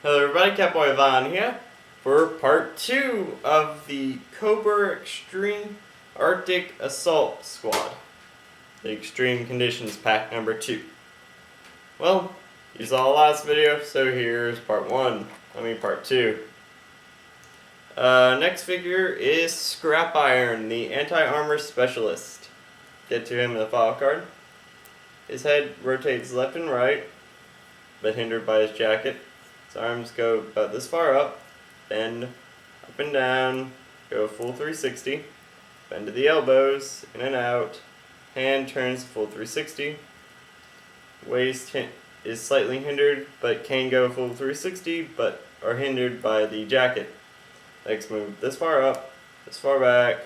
Hello everybody, Catboyvan here for part 2 of the Cobra Arctic Assault Squad. The Extreme Conditions Pack number 2. Well, you saw the last video, so here's part 2. Next figure is Scrap Iron, the anti-armor specialist. Get to him in the file card. His head rotates left and right, but hindered by his jacket. His arms go about this far up, bend up and down, go full 360, bend to the elbows, in and out, hand turns full 360, waist is slightly hindered but can go full 360 but are hindered by the jacket. Legs move this far up, this far back,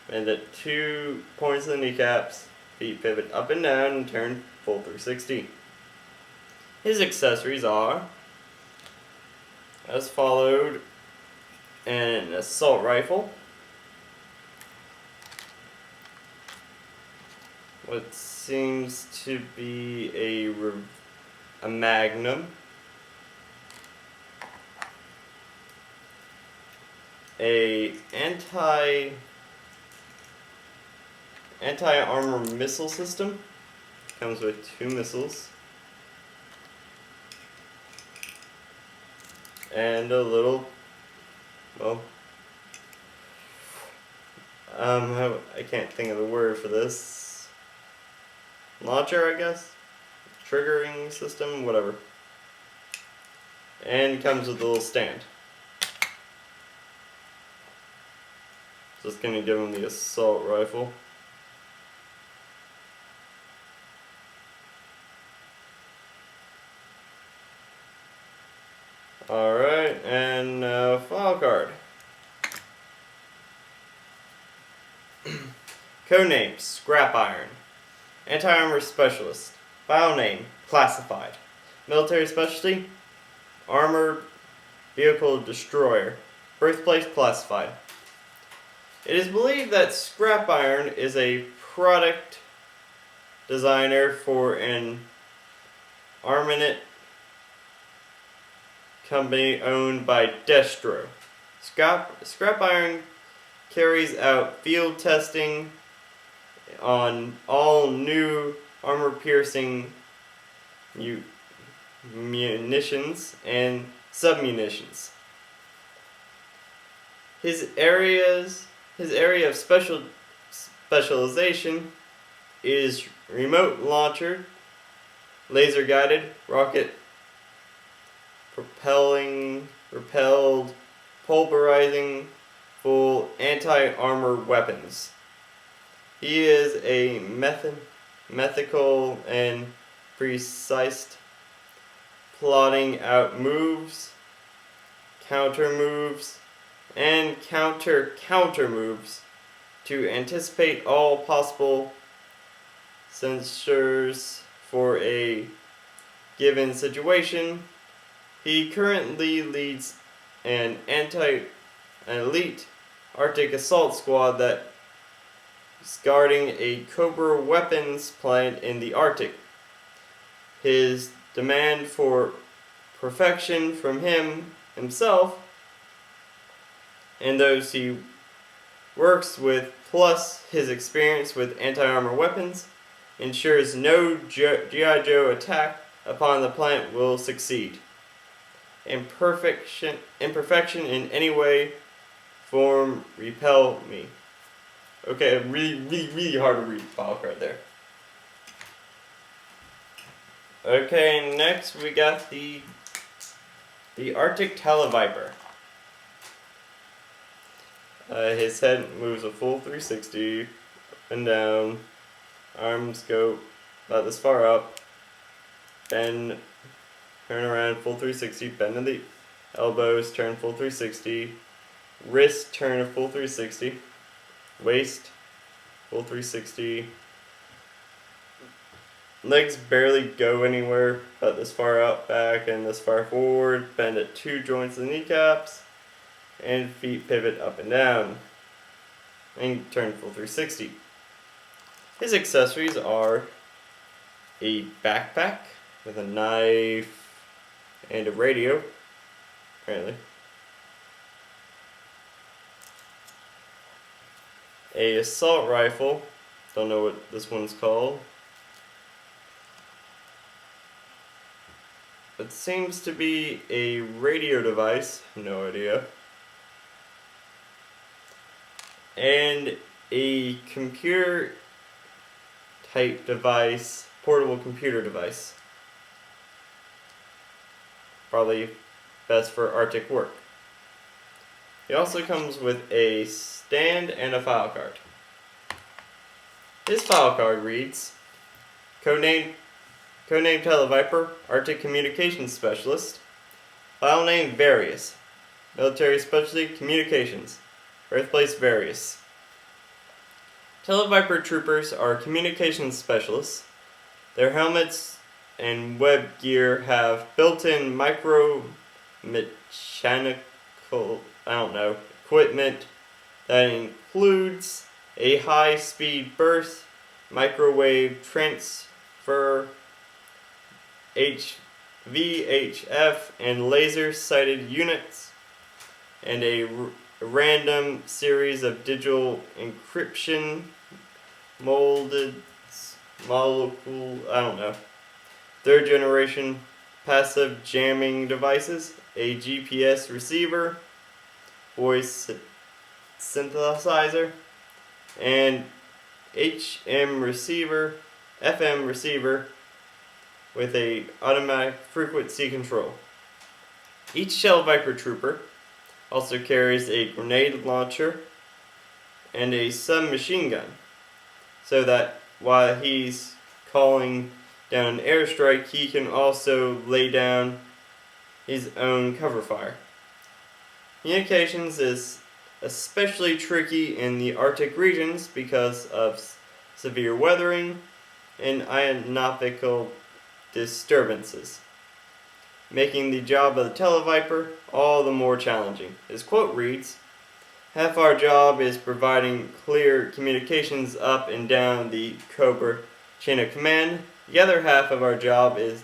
bend at 2 points of the kneecaps, feet pivot up and down and turn full 360. His accessories are as followed: an assault rifle, what seems to be a magnum, a anti-armor missile system, comes with 2 missiles, and a little, well, I can't think of the word for this. Launcher, I guess? Triggering system, whatever. And comes with a little stand. Just gonna give him the assault rifle. Alright, and file card. Codename, Scrap Iron. Anti-armor specialist. File name, classified. Military specialty, armored vehicle destroyer. Birthplace, classified. It is believed that Scrap Iron is a product designer for an armament company owned by Destro. Scrap Iron carries out field testing on all new armor-piercing munitions and submunitions. His area of specialization is remote launcher, laser guided, rocket propelled, pulverizing, full anti-armor weapons. He is a methodical and precise, plotting out moves, counter moves, and counter moves to anticipate all possible censures for a given situation. He currently leads an elite Arctic Assault Squad that is guarding a Cobra weapons plant in the Arctic. His demand for perfection from himself and those he works with, plus his experience with anti-armor weapons, ensures no G.I. Joe attack upon the plant will succeed. Imperfection in any way, form, repel me. Okay, really hard to read file card there. Okay, next we got the Arctic tele-viper. His head moves a full 360 up and down. Arms go about this far up. Bend, turn around full 360. Bend to the elbows, turn full 360. Wrist, turn a full 360. Waist, full 360. Legs barely go anywhere but this far out, back, and this far forward. Bend at 2 joints of the kneecaps. And feet pivot up and down. And turn full 360. His accessories are a backpack with a knife and a radio, apparently. A assault rifle. Don't know what this one's called. It seems to be a radio device. No idea. And a computer type device. Portable computer device. Probably best for Arctic work. It also comes with a stand and a file card. This file card reads, Codename tele-viper, Arctic Communications Specialist. File name various. Military specialty communications. Birthplace various. Tele-viper troopers are communications specialists. Their helmets and web gear have built-in mechanical equipment that includes a high-speed burst, microwave transfer, VHF and laser-sighted units, and a random series of digital encryption third generation passive jamming devices, a GPS receiver, voice synthesizer, and FM receiver with a automatic frequency control. Each tele-viper trooper also carries a grenade launcher and a submachine gun, so that while he's calling down an airstrike, he can also lay down his own cover fire. Communications is especially tricky in the Arctic regions because of severe weathering and ionophilic disturbances, making the job of the tele-viper all the more challenging. His quote reads, "Half our job is providing clear communications up and down the Cobra chain of command. The other half of our job is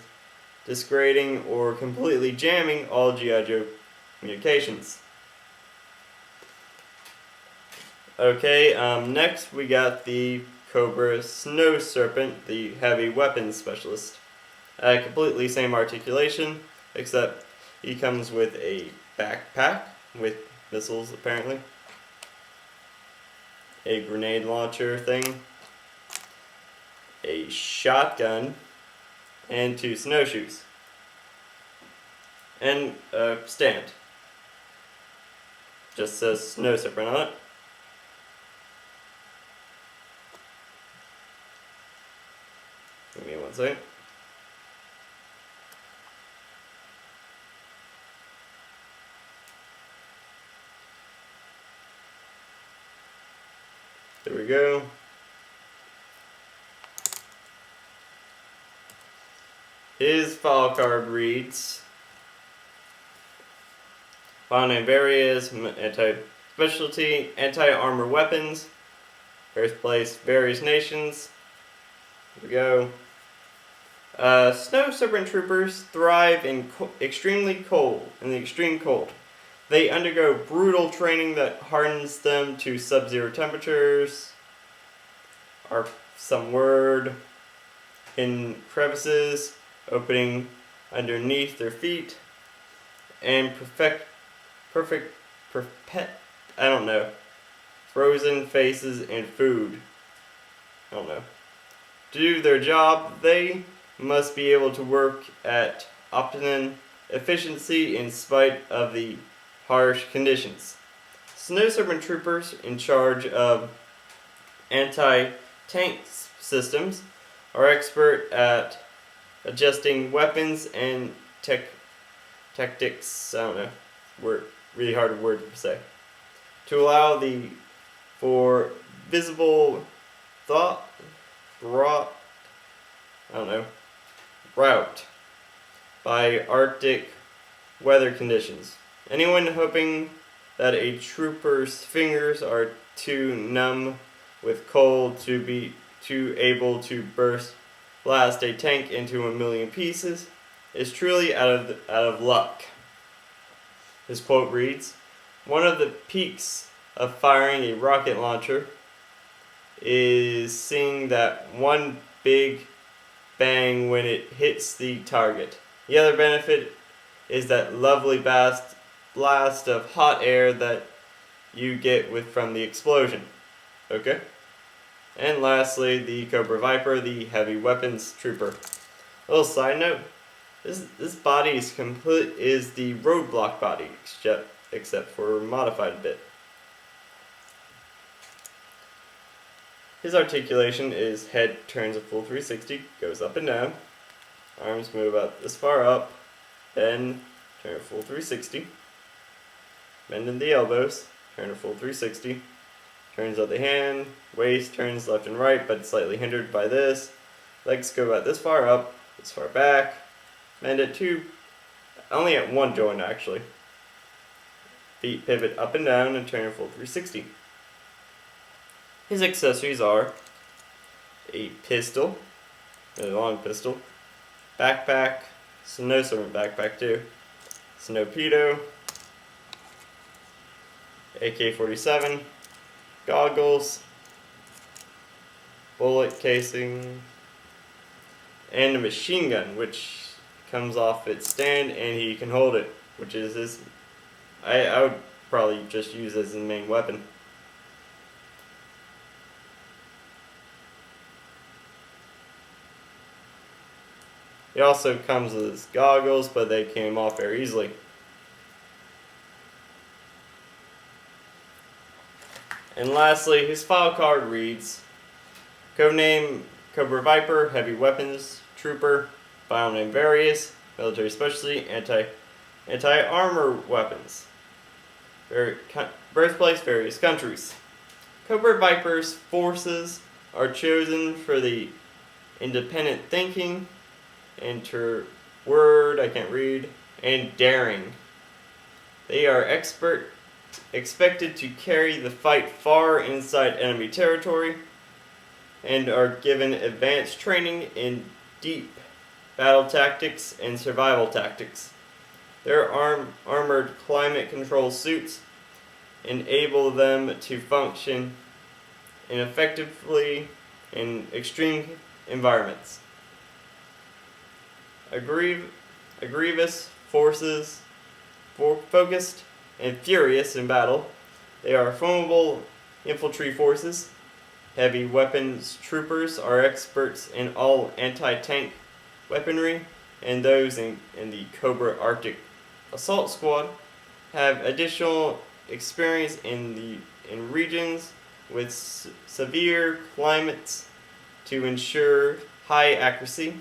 discarding or completely jamming all G.I. Joe communications." Okay, next we got the Cobra Snow Serpent, the heavy weapons specialist. Completely same articulation, except he comes with a backpack with missiles apparently, a grenade launcher thing, a shotgun, and 2 snowshoes, and a stand. Just says Snow Serpent on it. Give me one second. There we go. His file card reads, file name various, anti-specialty, anti-armor weapons, birthplace various nations. Here we go. Snow Serpent troopers thrive in the extreme cold. They undergo brutal training that hardens them to sub-zero temperatures, are some word, in crevices opening underneath their feet, and frozen faces and food. To do their job, they must be able to work at optimum efficiency in spite of the harsh conditions. Snow Serpent troopers in charge of anti-tank systems are expert at adjusting weapons and tactics. Really hard word to say. To allow for visible route by Arctic weather conditions. Anyone hoping that a trooper's fingers are too numb with cold to be too able to blast a tank into 1,000,000 pieces is truly out of luck. His quote reads, "One of the peaks of firing a rocket launcher is seeing that one big bang when it hits the target. The other benefit is that lovely blast of hot air that you get from the explosion." Okay? And lastly, the Cobra Viper, the heavy weapons trooper. A little side note, this body is the roadblock body, except for modified a bit. His articulation is head turns a full 360, goes up and down. Arms move about this far up, bend, turn a full 360. Bend in the elbows, turn a full 360. Turns of the hand, waist turns left and right, but slightly hindered by this. Legs go about this far up, this far back. Bend at only at one joint actually. Feet pivot up and down and turn a full 360. His accessories are a pistol, a long pistol, backpack, snowstorm backpack too, snowpedo, AK-47, goggles, bullet casing, and a machine gun, which comes off its stand and he can hold it, which is I would probably just use as his main weapon. It also comes with his goggles, but they came off very easily. And lastly, his file card reads, codename Cobra Viper, heavy weapons trooper, file name various, military specialty, anti-armor weapons. Birthplace various countries. Cobra Viper's forces are chosen for the independent thinking, and daring. They are expected to carry the fight far inside enemy territory and are given advanced training in deep battle tactics and survival tactics. Their armored climate control suits enable them to function effectively in extreme environments. A grievous forces, focused and furious in battle. They are formidable infantry forces. Heavy weapons troopers are experts in all anti-tank weaponry, and those in the Cobra Arctic Assault Squad have additional experience in regions with severe climates to ensure high accuracy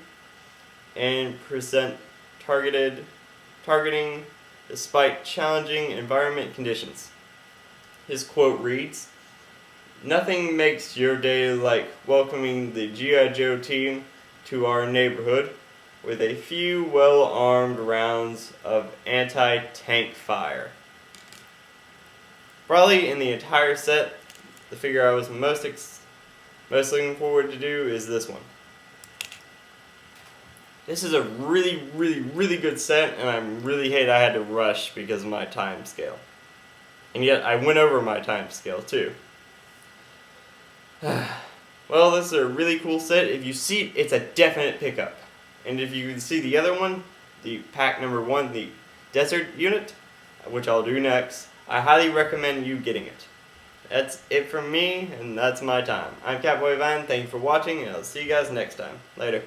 and present targeting despite challenging environment conditions. His quote reads, "Nothing makes your day like welcoming the G.I. Joe team to our neighborhood with a few well-armed rounds of anti-tank fire." Probably in the entire set, the figure I was most looking forward to do is this one. This is a really, really, really good set, and I really hate I had to rush because of my time scale. And yet, I went over my time scale, too. Well, this is a really cool set. If you see it, it's a definite pickup. And if you can see the other one, the pack number 1, the desert unit, which I'll do next, I highly recommend you getting it. That's it from me, and that's my time. I'm Catboyvan, thank you for watching, and I'll see you guys next time. Later.